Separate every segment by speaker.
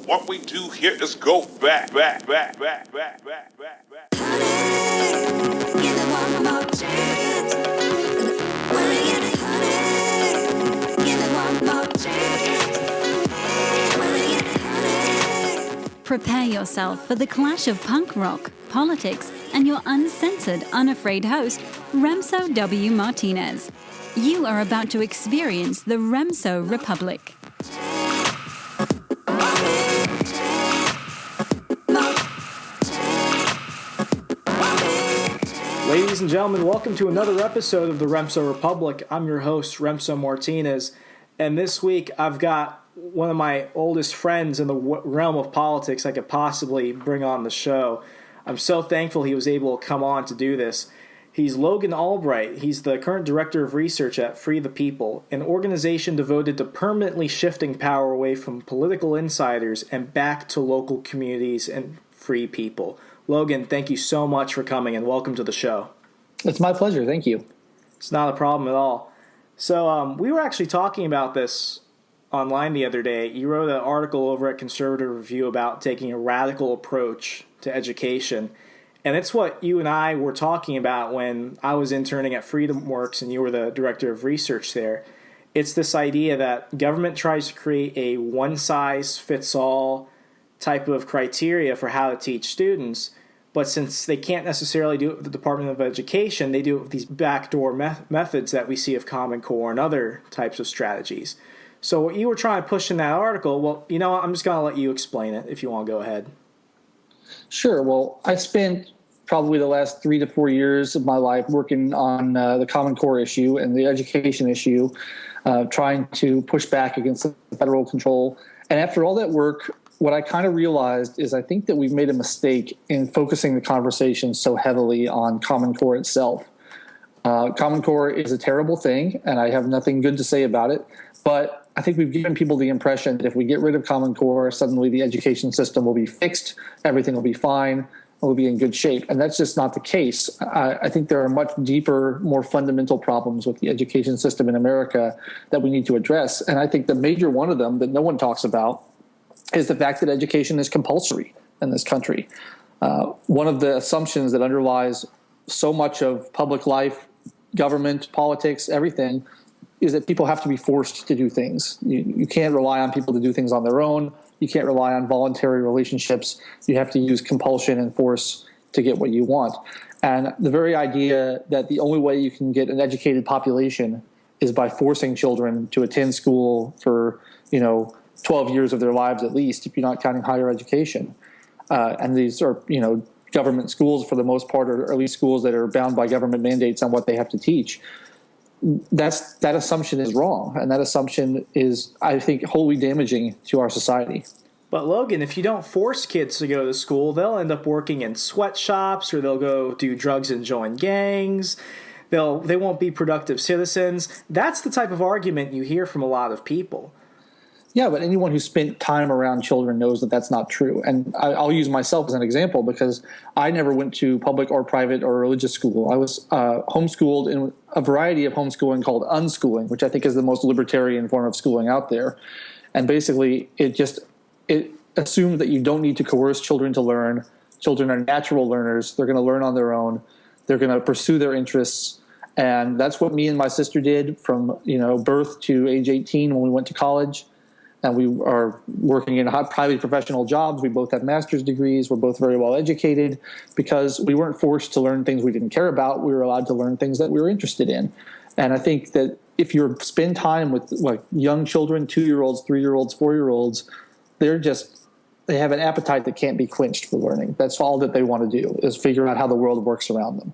Speaker 1: What we do here is go back.
Speaker 2: Prepare yourself for the clash of punk rock, politics, and your uncensored, unafraid host, Remso W. Martinez. You are about to experience the Remso Republic.
Speaker 3: Ladies and gentlemen, welcome to another episode of the Remso Republic. I'm your host, Remso Martinez, and this week I've got one of my oldest friends in the realm of politics I could possibly bring on the show. I'm so thankful he was able to come on to do this. He's Logan Albright. He's the current director of research at Free the People, an organization devoted to permanently shifting power away from political insiders and back to local communities and free people. Logan, thank you so much for coming and welcome to the show.
Speaker 4: It's my pleasure. Thank you.
Speaker 3: It's not a problem at all. So we were actually talking about this online the other day. You wrote an article over at Conservative Review about taking a radical approach to education. And it's what you and I were talking about when I was interning at FreedomWorks and you were the director of research there. It's this idea that government tries to create a one-size-fits-all type of criteria for how to teach students, but since they can't necessarily do it with the Department of Education, they do it with these backdoor methods that we see of Common Core and other types of strategies. So what you were trying to push in that article, well, you know what, I'm just going to let you explain it if you want to go ahead.
Speaker 4: Sure. Well, I spent probably the last 3 to 4 years of my life working on the Common Core issue and the education issue, trying to push back against the federal control. And after all that work, what I kind of realized is I think that we've made a mistake in focusing the conversation so heavily on Common Core itself. Common Core is a terrible thing, and I have nothing good to say about it. But I think we've given people the impression that if we get rid of Common Core, suddenly the education system will be fixed, everything will be fine, and we'll be in good shape. And that's just not the case. I think there are much deeper, more fundamental problems with the education system in America that we need to address. And I think the major one of them that no one talks about is the fact that education is compulsory in this country. One of the assumptions that underlies so much of public life, government, politics, everything, is that people have to be forced to do things. You can't rely on people to do things on their own. You can't rely on voluntary relationships. You have to use compulsion and force to get what you want. And the very idea that the only way you can get an educated population is by forcing children to attend school for, 12 years of their lives at least, if you're not counting higher education. And these are, government schools for the most part, or at least schools that are bound by government mandates on what they have to teach. That assumption is wrong, and that assumption is, I think, wholly damaging to our society.
Speaker 3: But Logan, if you don't force kids to go to school, they'll end up working in sweatshops, or they'll go do drugs and join gangs. They won't be productive citizens. That's the type of argument you hear from a lot of people.
Speaker 4: Yeah, but anyone who spent time around children knows that that's not true. And I'll use myself as an example because I never went to public or private or religious school. I was homeschooled in a variety of homeschooling called unschooling, which I think is the most libertarian form of schooling out there. And basically, it assumes that you don't need to coerce children to learn. Children are natural learners. They're going to learn on their own. They're going to pursue their interests. And that's what me and my sister did from birth to age 18 when we went to college. And we are working in highly professional jobs. We both have master's degrees. We're both very well educated because we weren't forced to learn things we didn't care about. We were allowed to learn things that we were interested in. And I think that if you spend time with young children, 2-year-olds, 3-year-olds, 4-year-olds, they have an appetite that can't be quenched for learning. That's all that they want to do is figure out how the world works around them.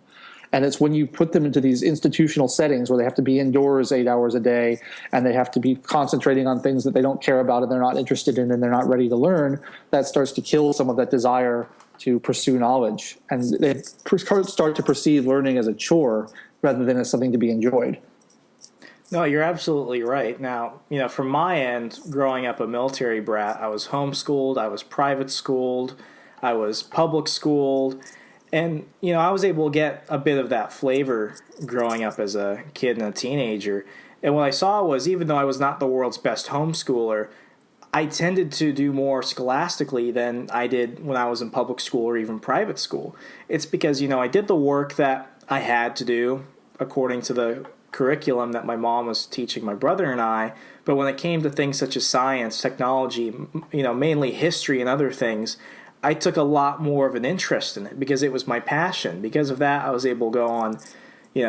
Speaker 4: And it's when you put them into these institutional settings where they have to be indoors 8 hours a day and they have to be concentrating on things that they don't care about and they're not interested in and they're not ready to learn, that starts to kill some of that desire to pursue knowledge. And they start to perceive learning as a chore rather than as something to be enjoyed.
Speaker 3: No, you're absolutely right. Now, from my end, growing up a military brat, I was homeschooled, I was private schooled, I was public schooled. And, I was able to get a bit of that flavor growing up as a kid and a teenager. And what I saw was, even though I was not the world's best homeschooler, I tended to do more scholastically than I did when I was in public school or even private school. It's because, I did the work that I had to do according to the curriculum that my mom was teaching my brother and I. But when it came to things such as science, technology, mainly history and other things, I took a lot more of an interest in it because it was my passion. Because of that, I was able to go on,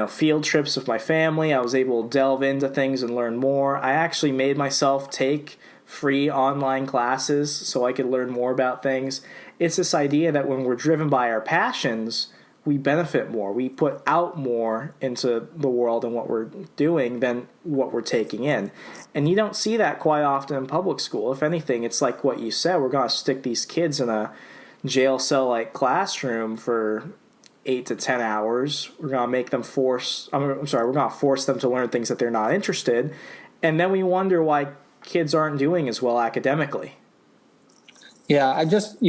Speaker 3: field trips with my family. I was able to delve into things and learn more. I actually made myself take free online classes so I could learn more about things. It's this idea that when we're driven by our passions, we benefit more. We put out more into the world and what we're doing than what we're taking in. And you don't see that quite often in public school. If anything, it's like what you said. We're going to stick these kids in a jail cell-like classroom for 8 to 10 hours. We're going to we're going to force them to learn things that they're not interested. And then we wonder why kids aren't doing as well academically.
Speaker 4: Yeah, I just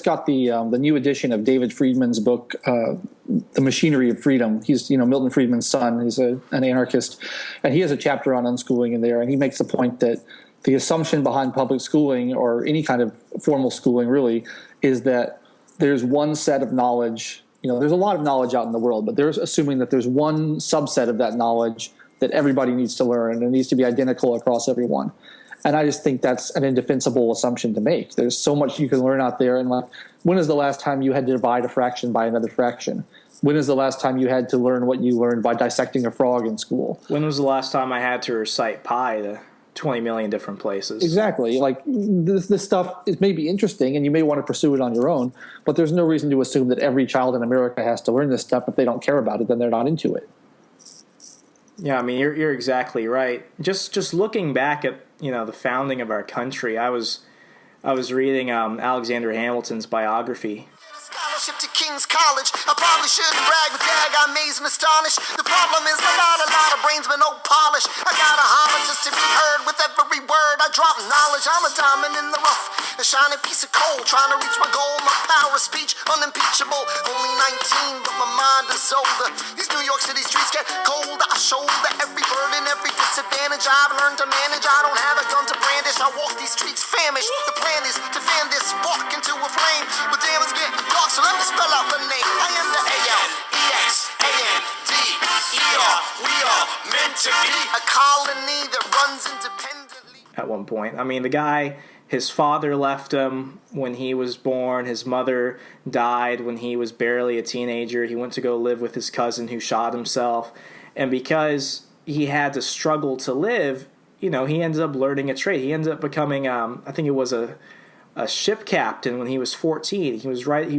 Speaker 4: got the new edition of David Friedman's book, The Machinery of Freedom. He's Milton Friedman's son. He's an anarchist, and he has a chapter on unschooling in there. And he makes the point that the assumption behind public schooling or any kind of formal schooling really is that there's one set of knowledge. There's a lot of knowledge out in the world, but they're assuming that there's one subset of that knowledge that everybody needs to learn and it needs to be identical across everyone. And I just think that's an indefensible assumption to make. There's so much you can learn out there. And when is the last time you had to divide a fraction by another fraction? When is the last time you had to learn what you learned by dissecting a frog in school?
Speaker 3: When was the last time I had to recite pi to 20 million different places?
Speaker 4: Exactly. This stuff may be interesting and you may want to pursue it on your own, but there's no reason to assume that every child in America has to learn this stuff. If they don't care about it, then they're not into it.
Speaker 3: Yeah, I mean, you're exactly right. Just looking back at the founding of our country, I was reading Alexander Hamilton's biography.
Speaker 5: Scholarship to King's College. I probably shouldn't brag, but dad got amazed and astonished. The problem is I got a lot of brains but no polish. I gotta holler just to be heard with every word. I drop knowledge. I'm a diamond in the rough, a shining piece of coal, trying to reach my goal. My power of speech unimpeachable. Only 19, but my mind is older. These New York City streets get cold. I shoulder every burden, every disadvantage I've learned to manage. I don't have a gun to brandish. I walk these streets famished. The plan is to fan this spark into a flame, but damn, it's getting dark, so let me spell out the name. I am the ALEXANDER. We are meant to be a colony that runs independently.
Speaker 3: At one point, I mean, the guy, his father left him when he was born. His mother died when he was barely a teenager. He went to go live with his cousin who shot himself. And because he had to struggle to live, he ended up learning a trade. He ended up becoming, I think it was a ship captain when he was 14. He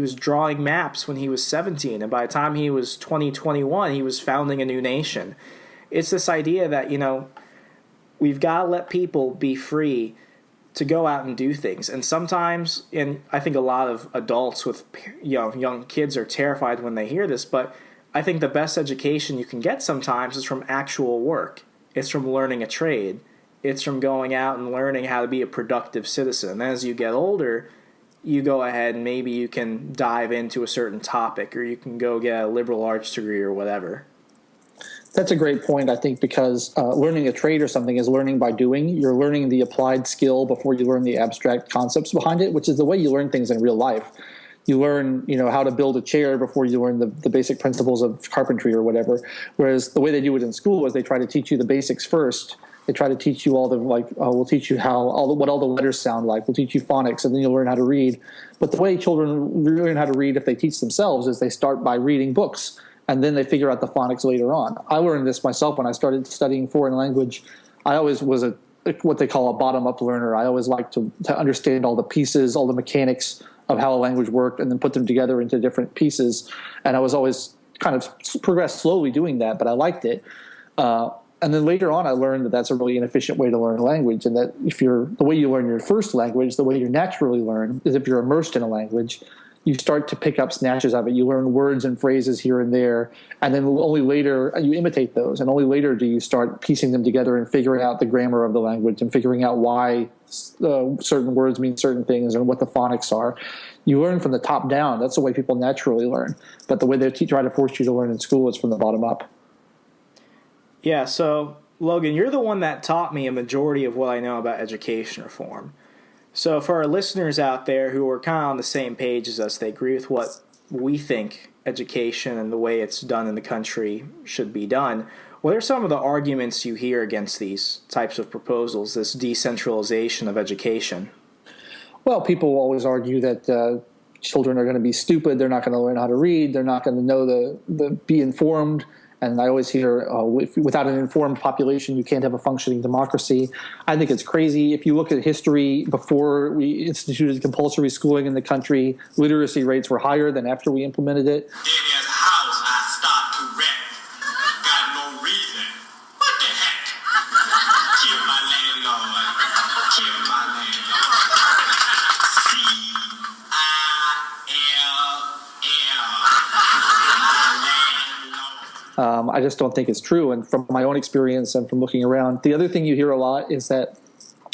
Speaker 3: was drawing maps when he was 17. And by the time he was 21, he was founding a new nation. It's this idea that, we've got to let people be free to go out and do things. And sometimes, and I think a lot of adults with young kids are terrified when they hear this, but I think the best education you can get sometimes is from actual work. It's from learning a trade. It's from going out and learning how to be a productive citizen. And as you get older, you go ahead and maybe you can dive into a certain topic, or you can go get a liberal arts degree or whatever.
Speaker 4: That's a great point, I think, because learning a trade or something is learning by doing. You're learning the applied skill before you learn the abstract concepts behind it, which is the way you learn things in real life. You learn, how to build a chair before you learn the basic principles of carpentry or whatever. Whereas the way they do it in school is they try to teach you the basics first. They try to teach you all the we'll teach you what all the letters sound like. We'll teach you phonics, and then you'll learn how to read. But the way children learn how to read if they teach themselves is they start by reading books, and then they figure out the phonics later on. I learned this myself when I started studying foreign language. I always was what they call a bottom-up learner. I always liked to understand all the pieces, all the mechanics of how a language worked, and then put them together into different pieces. And I was always kind of progressed slowly doing that, but I liked it. And then later on, I learned that that's a really inefficient way to learn a language, and that the way you learn your first language, the way you naturally learn, is if you're immersed in a language. You start to pick up snatches of it. You learn words and phrases here and there, and then only later you imitate those, and only later do you start piecing them together and figuring out the grammar of the language and figuring out why certain words mean certain things and what the phonics are. You learn from the top down. That's the way people naturally learn. But the way they try to force you to learn in school is from the bottom up.
Speaker 3: Yeah, so, Logan, you're the one that taught me a majority of what I know about education reform. So for our listeners out there who are kind of on the same page as us, they agree with what we think education and the way it's done in the country should be done. What are some of the arguments you hear against these types of proposals, this decentralization of education?
Speaker 4: Well, people will always argue that children are going to be stupid. They're not going to learn how to read. They're not going to know be informed. And I always hear, without an informed population, you can't have a functioning democracy. I think it's crazy. If you look at history, before we instituted compulsory schooling in the country, literacy rates were higher than after we implemented it.
Speaker 5: There's a house I start to rent. Got no reason. What the heck? Kill my landlord. Kill my landlord.
Speaker 4: I just don't think it's true. And from my own experience and from looking around, the other thing you hear a lot is that,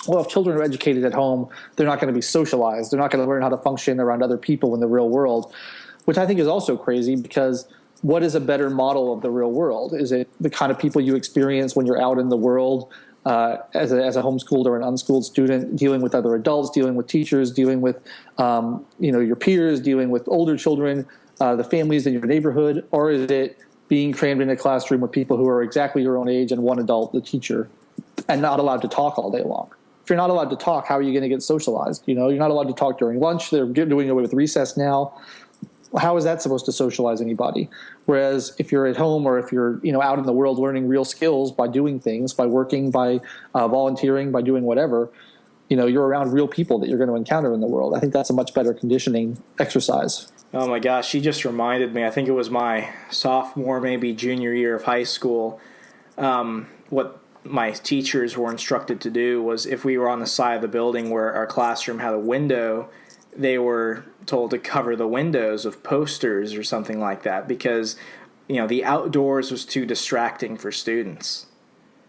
Speaker 4: well, if children are educated at home, they're not going to be socialized. They're not going to learn how to function around other people in the real world, which I think is also crazy, because what is a better model of the real world? Is it the kind of people you experience when you're out in the world as a homeschooled or an unschooled student, dealing with other adults, dealing with teachers, dealing with your peers, dealing with older children, the families in your neighborhood? Or is it being crammed in a classroom with people who are exactly your own age and one adult, the teacher, and not allowed to talk all day long? If you're not allowed to talk, how are you going to get socialized? You're not allowed to talk during lunch. They're doing away with recess now. How is that supposed to socialize anybody? Whereas if you're at home, or if you're out in the world learning real skills by doing things, by working, by volunteering, by doing whatever, you're around real people that you're going to encounter in the world. I think that's a much better conditioning exercise.
Speaker 3: Oh my gosh, she just reminded me, I think it was my sophomore, maybe junior year of high school, what my teachers were instructed to do was, if we were on the side of the building where our classroom had a window, they were told to cover the windows with posters or something like that, because the outdoors was too distracting for students.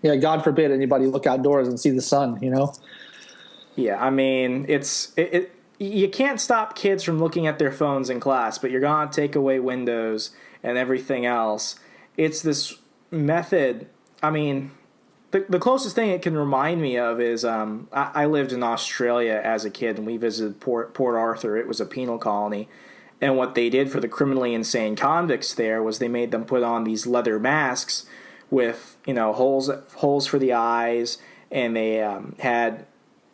Speaker 4: Yeah, God forbid anybody look outdoors and see the sun,
Speaker 3: Yeah, I mean, you can't stop kids from looking at their phones in class, but you're going to take away windows and everything else. It's this method. I mean, the closest thing it can remind me of is I lived in Australia as a kid, and we visited Port Arthur. It was a penal colony. And what they did for the criminally insane convicts there was they made them put on these leather masks with holes for the eyes, and they had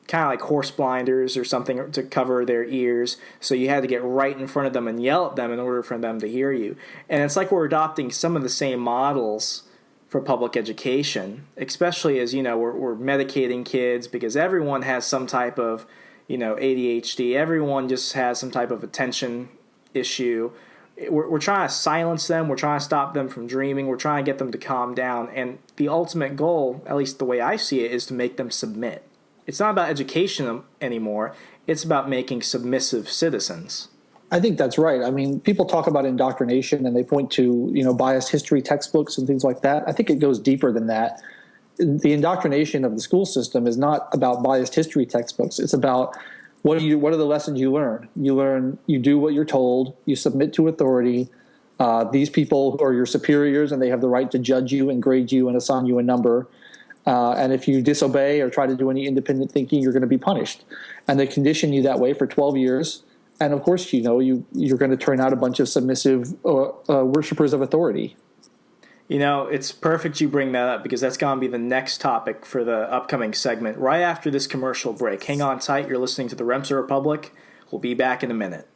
Speaker 3: kind of like horse blinders or something to cover their ears, so you had to get right in front of them and yell at them in order for them to hear you. And it's like we're adopting some of the same models for public education, especially as we're medicating kids, because everyone has some type of ADHD. Everyone just has some type of attention issue. We're trying to silence them. We're trying to stop them from dreaming. We're trying to get them to calm down. And the ultimate goal, at least the way I see it, is to make them submit. It's not about education anymore. It's about making submissive citizens.
Speaker 4: I think that's right. I mean, people talk about indoctrination and they point to, biased history textbooks and things like that. I think it goes deeper than that. The indoctrination of the school system is not about biased history textbooks. It's about what are the lessons you learn? You do what you're told, you submit to authority. These people are your superiors, and they have the right to judge you and grade you and assign you a number. And if you disobey or try to do any independent thinking, you're going to be punished. And they condition you that way for 12 years. And of course, you're going to turn out a bunch of submissive worshipers of authority.
Speaker 3: It's perfect you bring that up, because that's going to be the next topic for the upcoming segment right after this commercial break. Hang on tight. You're listening to the Remso Republic. We'll be back in a minute.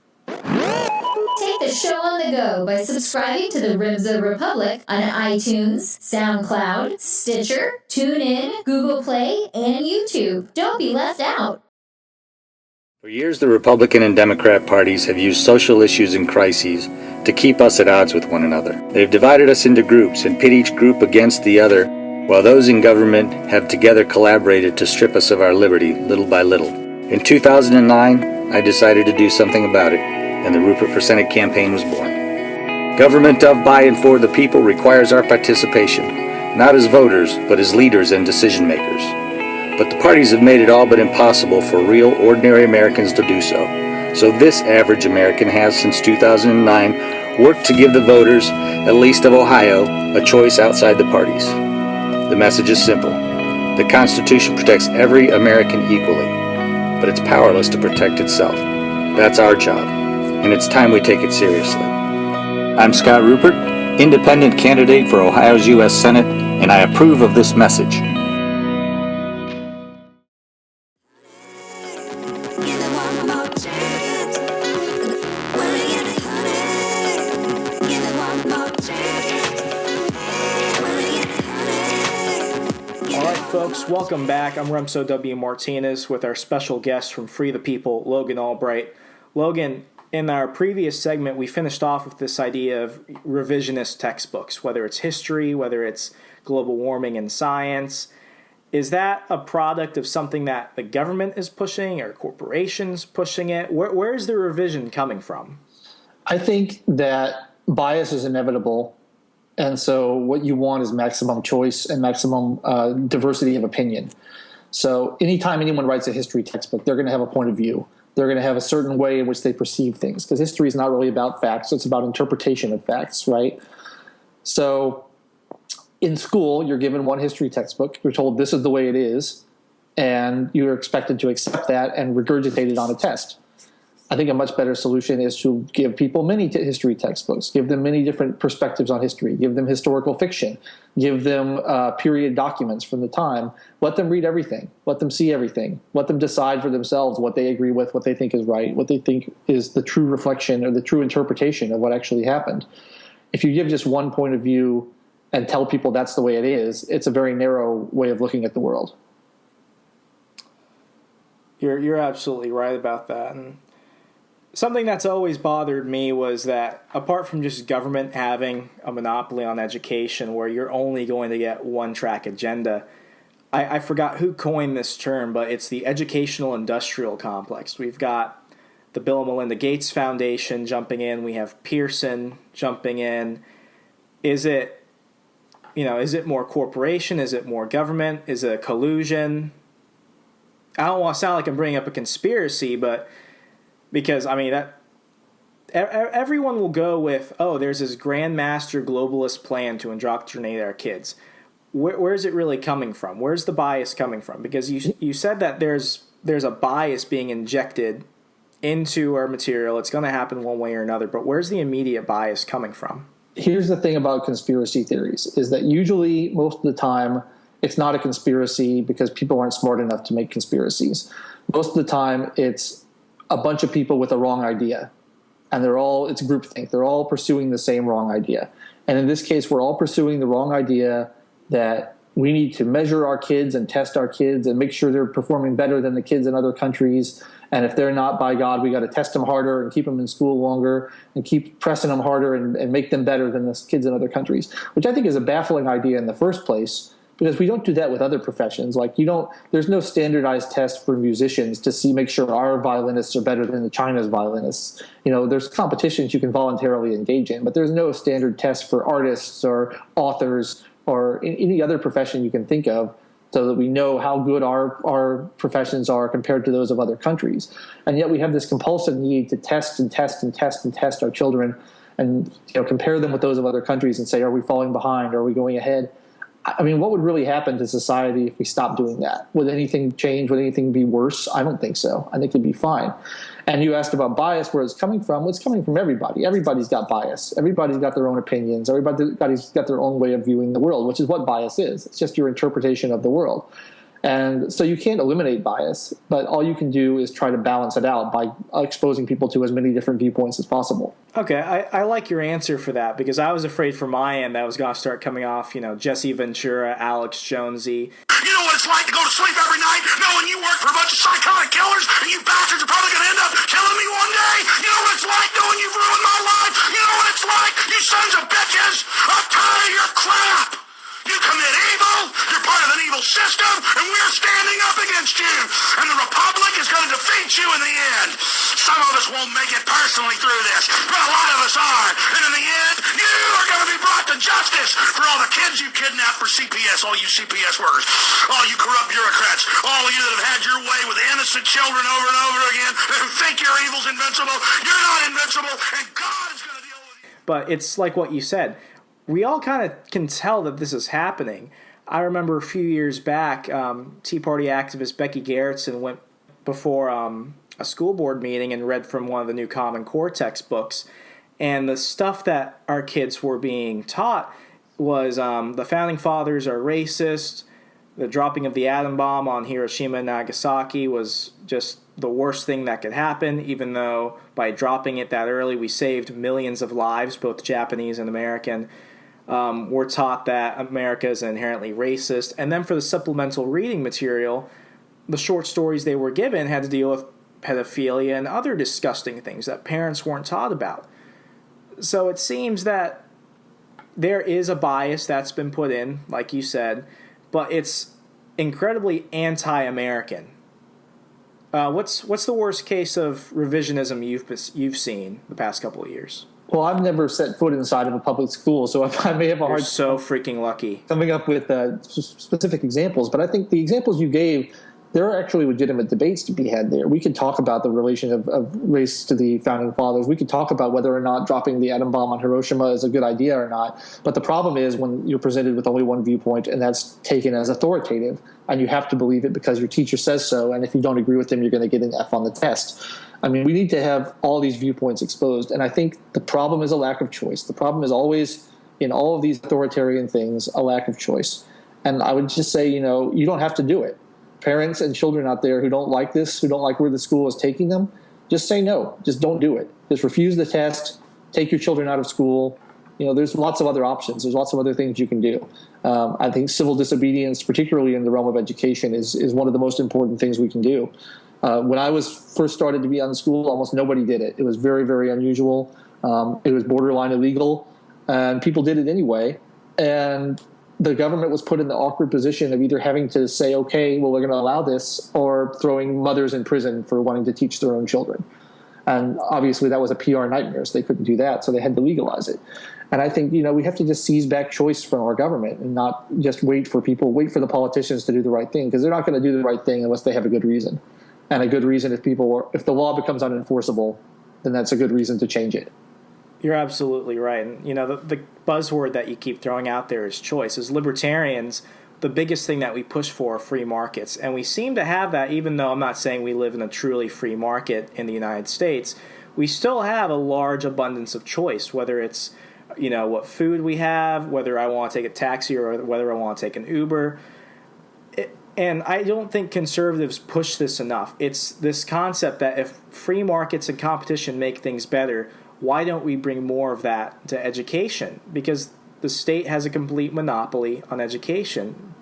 Speaker 6: Take the show on the go by subscribing to the Remso Republic on iTunes, SoundCloud, Stitcher, TuneIn, Google Play, and YouTube. Don't be left out.
Speaker 7: For years, the Republican and Democrat parties have used social issues and crises to keep us at odds with one another. They've divided us into groups and pit each group against the other, while those in government have together collaborated to strip us of our liberty little by little. In 2009, I decided to do something about it, and the Rupert for Senate campaign was born. Government of, by, and for the people requires our participation, not as voters, but as leaders and decision makers. But the parties have made it all but impossible for real, ordinary Americans to do so. So this average American has, since 2009, worked to give the voters, at least of Ohio, a choice outside the parties. The message is simple. The Constitution protects every American equally. but it's powerless to protect itself. That's our job, and it's time we take it seriously. I'm Scott Rupert, independent candidate for Ohio's U.S. Senate, and I approve of this message.
Speaker 3: Folks, welcome back. I'm Remso W. Martinez with our special guest from Free the People, Logan Albright. Logan, in our previous segment, we finished off with this idea of revisionist textbooks, whether it's history, whether it's global warming and science. Is that a product of something that the government is pushing or corporations pushing it? Where is the revision coming from?
Speaker 4: I think that bias is inevitable. And so what you want is maximum choice and maximum diversity of opinion. So anytime anyone writes a history textbook, they're going to have a point of view. They're going to have a certain way in which they perceive things, because history is not really about facts. It's about interpretation of facts, right? So in school, you're given one history textbook. You're told this is the way it is, and you're expected to accept that and regurgitate it on a test. I think a much better solution is to give people many history textbooks, give them many different perspectives on history, give them historical fiction, give them period documents from the time, let them read everything, let them see everything, let them decide for themselves what they agree with, what they think is right, what they think is the true reflection or the true interpretation of what actually happened. If you give just one point of view and tell people that's the way it is, it's a very narrow way of looking at the world.
Speaker 3: You're absolutely right about that. And something that's always bothered me was that apart from just government having a monopoly on education where you're only going to get one-track agenda, I forgot who coined this term, but it's the educational industrial complex. We've got the Bill and Melinda Gates Foundation jumping in. We have Pearson jumping in. Is it more corporation? Is it more government? Is it a collusion? I don't want to sound like I'm bringing up a conspiracy, but because, that everyone will go with, there's this grandmaster globalist plan to indoctrinate our kids. Where's it really coming from? Where's the bias coming from? Because you said that there's a bias being injected into our material. It's going to happen one way or another, but where's the immediate bias coming from?
Speaker 4: Here's the thing about conspiracy theories, is that usually, most of the time, it's not a conspiracy because people aren't smart enough to make conspiracies. Most of the time, it's a bunch of people with a wrong idea, and it's groupthink. They're all pursuing the same wrong idea. And in this case, we're all pursuing the wrong idea that we need to measure our kids and test our kids and make sure they're performing better than the kids in other countries. And if they're not, by God, we got to test them harder and keep them in school longer and keep pressing them harder and make them better than the kids in other countries, which I think is a baffling idea in the first place. Because we don't do that with other professions. There's no standardized test for musicians to make sure our violinists are better than the China's violinists. There's competitions you can voluntarily engage in, but there's no standard test for artists or authors or any other profession you can think of, so that we know how good our professions are compared to those of other countries. And yet we have this compulsive need to test and test and test and test our children and compare them with those of other countries and say, are we falling behind? Are we going ahead? What would really happen to society if we stopped doing that? Would anything change? Would anything be worse? I don't think so. I think it'd be fine. And you asked about bias, where it's coming from. Well, it's coming from everybody. Everybody's got bias. Everybody's got their own opinions. Everybody's got their own way of viewing the world, which is what bias is. It's just your interpretation of the world. And so you can't eliminate bias, but all you can do is try to balance it out by exposing people to as many different viewpoints as possible.
Speaker 3: Okay, I like your answer for that, because I was afraid from my end that I was going to start coming off, Jesse Ventura, Alex Jonesy.
Speaker 5: You know what it's like to go to sleep every night knowing you work for a bunch of psychotic killers and you bastards are probably going to end up killing me one day? You know what it's like knowing you've ruined my life? You know what it's like, you sons of bitches? I'm tired of your crap! You commit evil, you're part of an evil system, and we're standing up against you. And the Republic is going to defeat you in the end. Some of us won't make it personally through this, but a lot of us are. And in the end, you are going to be brought to justice for all the kids you kidnapped for CPS, all you CPS workers, all you corrupt bureaucrats, all of you that have had your way with innocent children over and over again, who think your evil's invincible. You're not invincible, and God is going to deal with you.
Speaker 3: But it's like what you said. We all kind of can tell that this is happening. I remember a few years back, Tea Party activist Becky Garrettson went before a school board meeting and read from one of the new Common Core textbooks. And the stuff that our kids were being taught was the Founding Fathers are racist. The dropping of the atom bomb on Hiroshima and Nagasaki was just the worst thing that could happen, even though by dropping it that early, we saved millions of lives, both Japanese and American. We're taught that America is inherently racist. And then for the supplemental reading material, the short stories they were given had to deal with pedophilia and other disgusting things that parents weren't taught about. So it seems that there is a bias that's been put in, like you said, but it's incredibly anti-American. What's the worst case of revisionism you've seen the past couple of years?
Speaker 4: Well, I've never set foot inside of a public school, so I may have a hard
Speaker 3: time so freaking lucky
Speaker 4: coming up with specific examples. But I think the examples you gave, there are actually legitimate debates to be had there. We could talk about the relation of race to the Founding Fathers. We could talk about whether or not dropping the atom bomb on Hiroshima is a good idea or not. But the problem is when you're presented with only one viewpoint and that's taken as authoritative, and you have to believe it because your teacher says so, and if you don't agree with them, you're going to get an F on the test. I mean, we need to have all these viewpoints exposed, and I think the problem is a lack of choice. The problem is always, in all of these authoritarian things, a lack of choice. And I would just say, you don't have to do it. Parents and children out there who don't like this, who don't like where the school is taking them, just say no. Just don't do it. Just refuse the test. Take your children out of school. There's lots of other options. There's lots of other things you can do. I think civil disobedience, particularly in the realm of education, is one of the most important things we can do. When I was first started to be on school, almost nobody did it. It was very, very unusual. It was borderline illegal, and people did it anyway. And the government was put in the awkward position of either having to say, okay, well, we're going to allow this, or throwing mothers in prison for wanting to teach their own children. And obviously that was a PR nightmare, so they couldn't do that, so they had to legalize it. And I think, we have to just seize back choice from our government and not just wait for the politicians to do the right thing, because they're not going to do the right thing unless they have a good reason. And a good reason, if the law becomes unenforceable, then that's a good reason to change it.
Speaker 3: You're absolutely right. And, the buzzword that you keep throwing out there is choice. As libertarians, the biggest thing that we push for are free markets. And we seem to have that, even though I'm not saying we live in a truly free market in the United States, we still have a large abundance of choice, whether it's, what food we have, whether I want to take a taxi or whether I want to take an Uber. And I don't think conservatives push this enough. It's this concept that if free markets and competition make things better, why don't we bring more of that to education? Because the state has a complete monopoly on education.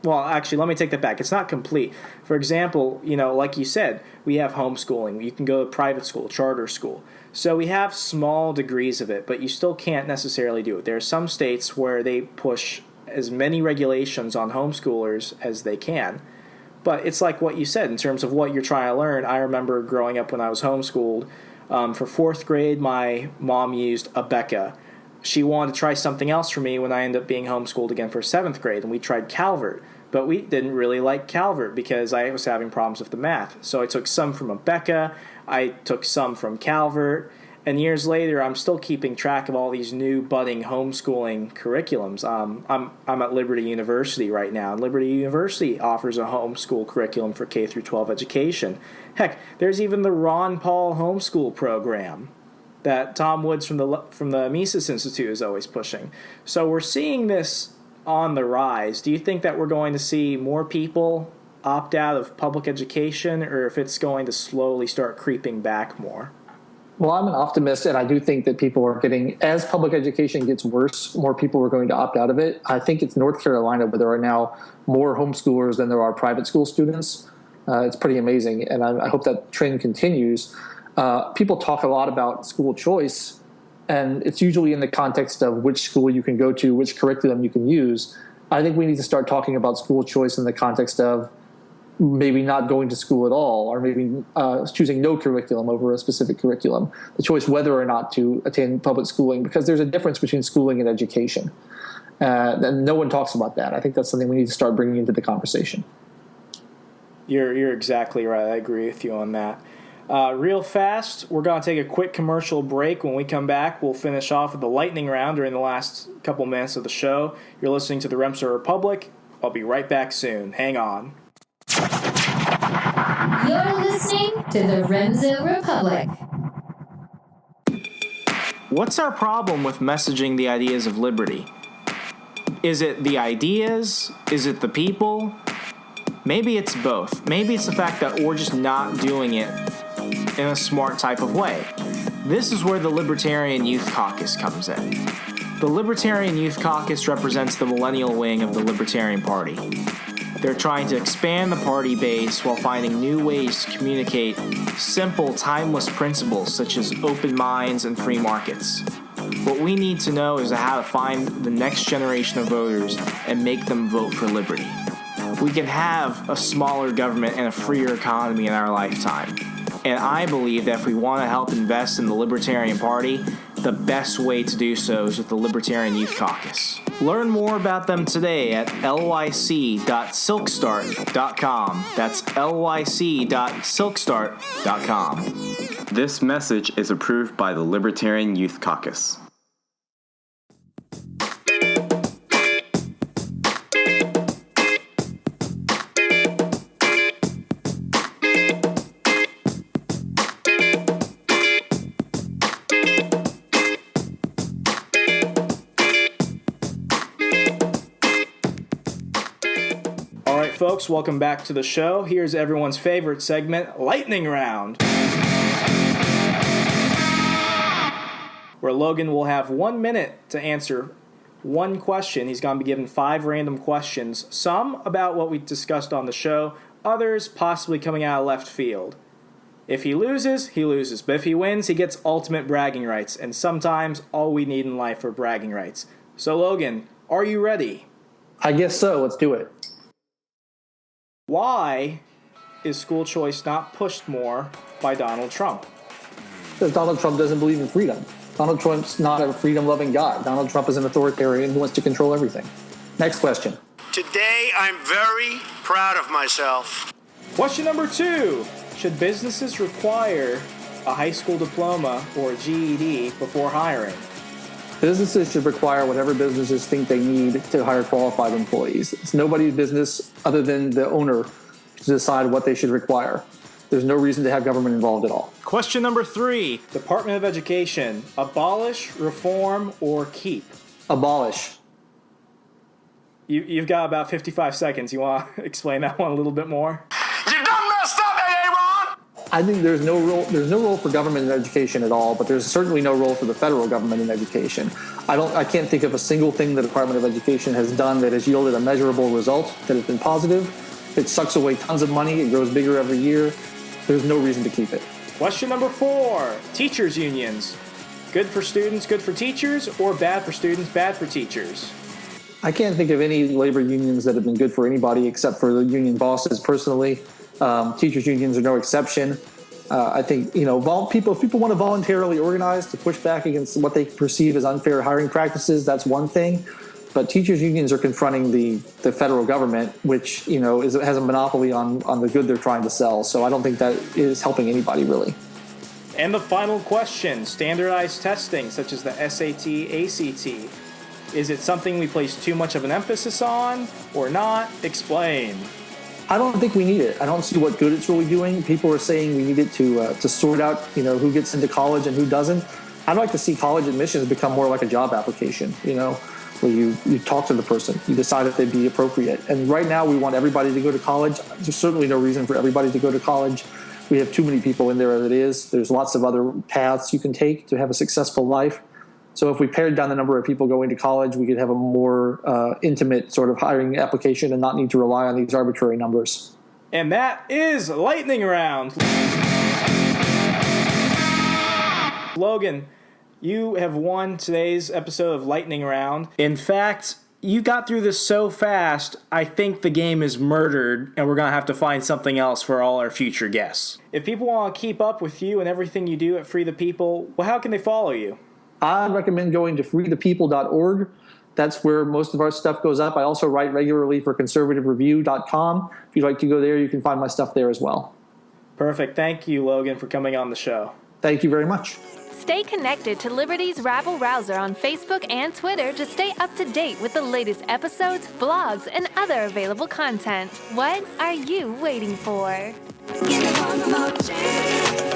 Speaker 3: Well, actually, let me take that back. It's not complete. For example, like you said, we have homeschooling. You can go to private school, charter school. So we have small degrees of it, but you still can't necessarily do it. There are some states where they push as many regulations on homeschoolers as they can. But it's like what you said in terms of what you're trying to learn. I remember growing up when I was homeschooled. For fourth grade, my mom used Abeka. She wanted to try something else for me when I ended up being homeschooled again for seventh grade, and we tried Calvert. But we didn't really like Calvert because I was having problems with the math. So I took some from Abeka, I took some from Calvert, and years later, I'm still keeping track of all these new budding homeschooling curriculums. I'm at Liberty University right now, and Liberty University offers a homeschool curriculum for K through 12 education. Heck, there's even the Ron Paul homeschool program that Tom Woods from the Mises Institute is always pushing. So we're seeing this on the rise. Do you think that we're going to see more people opt out of public education, or if it's going to slowly start creeping back more?
Speaker 4: Well, I'm an optimist, and I do think that people are as public education gets worse, more people are going to opt out of it. I think it's North Carolina where there are now more homeschoolers than there are private school students. It's pretty amazing, and I hope that trend continues. People talk a lot about school choice, and it's usually in the context of which school you can go to, which curriculum you can use. I think we need to start talking about school choice in the context of maybe not going to school at all, or maybe choosing no curriculum over a specific curriculum, the choice whether or not to attend public schooling, because there's a difference between schooling and education. And no one talks about that. I think that's something we need to start bringing into the conversation.
Speaker 3: You're exactly right. I agree with you on that. Real fast, we're going to take a quick commercial break. When we come back, we'll finish off with the lightning round during the last couple minutes of the show. You're listening to the Remso Republic. I'll be right back soon. Hang on.
Speaker 6: You're listening to the Remso Republic.
Speaker 3: What's our problem with messaging the ideas of liberty? Is it the ideas? Is it the people? Maybe it's both. Maybe it's the fact that we're just not doing it in a smart type of way. This is where the Libertarian Youth Caucus comes in. The Libertarian Youth Caucus represents the millennial wing of the Libertarian Party. They're trying to expand the party base while finding new ways to communicate simple, timeless principles such as open minds and free markets. What we need to know is how to find the next generation of voters and make them vote for liberty. We can have a smaller government and a freer economy in our lifetime. And I believe that if we want to help invest in the Libertarian Party, the best way to do so is with the Libertarian Youth Caucus. Learn more about them today at lyc.silkstart.com. That's lyc.silkstart.com.
Speaker 8: This message is approved by the Libertarian Youth Caucus.
Speaker 3: Folks, welcome back to the show. Here's everyone's favorite segment, Lightning Round, where Logan will have 1 minute to answer one question. He's going to be given 5 random questions, some about what we discussed on the show, others possibly coming out of left field. If he loses, he loses. But if he wins, he gets ultimate bragging rights, and sometimes all we need in life are bragging rights. So, Logan, are you ready?
Speaker 4: I guess so. Let's do it.
Speaker 3: Why is school choice not pushed more by Donald Trump?
Speaker 4: Because Donald Trump doesn't believe in freedom. Donald Trump's not a freedom-loving guy. Donald Trump is an authoritarian who wants to control everything. Next question.
Speaker 9: Today, I'm very proud of myself.
Speaker 3: Question number 2. Should businesses require a high school diploma or a GED before hiring?
Speaker 4: Businesses should require whatever businesses think they need to hire qualified employees. It's nobody's business other than the owner to decide what they should require. There's no reason to have government involved at all.
Speaker 3: Question number 3. Department of Education. Abolish, reform, or keep?
Speaker 4: Abolish.
Speaker 3: You've got about 55 seconds. You want to explain that one a little bit more?
Speaker 9: You done messed up, Aaron!
Speaker 4: I think there's no role for government in education at all, but there's certainly no role for the federal government in education. I can't think of a single thing the Department of Education has done that has yielded a measurable result that has been positive. It sucks away tons of money. It grows bigger every year. There's no reason to keep it.
Speaker 3: Question number 4. Teachers unions. Good for students, good for teachers, or bad for students, bad for teachers?
Speaker 4: I can't think of any labor unions that have been good for anybody except for the union bosses personally. Teachers unions are no exception. I think, if people want to voluntarily organize to push back against what they perceive as unfair hiring practices, that's one thing. But teachers unions are confronting the federal government, which, has a monopoly on the good they're trying to sell. So I don't think that is helping anybody, really.
Speaker 3: And the final question, standardized testing, such as the SAT, ACT. Is it something we place too much of an emphasis on or not? Explain.
Speaker 4: I don't think we need it. I don't see what good it's really doing. People are saying we need it to sort out, who gets into college and who doesn't. I'd like to see college admissions become more like a job application, where you talk to the person, you decide if they'd be appropriate. And right now we want everybody to go to college. There's certainly no reason for everybody to go to college. We have too many people in there as it is. There's lots of other paths you can take to have a successful life. So if we pared down the number of people going to college, we could have a more intimate sort of hiring application and not need to rely on these arbitrary numbers.
Speaker 3: And that is Lightning Round. Logan, you have won today's episode of Lightning Round. In fact, you got through this so fast, I think the game is murdered, and we're going to have to find something else for all our future guests. If people want to keep up with you and everything you do at Free the People, well, how can they follow you?
Speaker 4: I'd recommend going to freethepeople.org. That's where most of our stuff goes up. I also write regularly for ConservativeReview.com. If you'd like to go there, you can find my stuff there as well.
Speaker 3: Perfect. Thank you, Logan, for coming on the show.
Speaker 4: Thank you very much.
Speaker 10: Stay connected to Liberty's Rabble Rouser on Facebook and Twitter to stay up to date with the latest episodes, blogs, and other available content. What are you waiting for?
Speaker 11: Give me one more chance.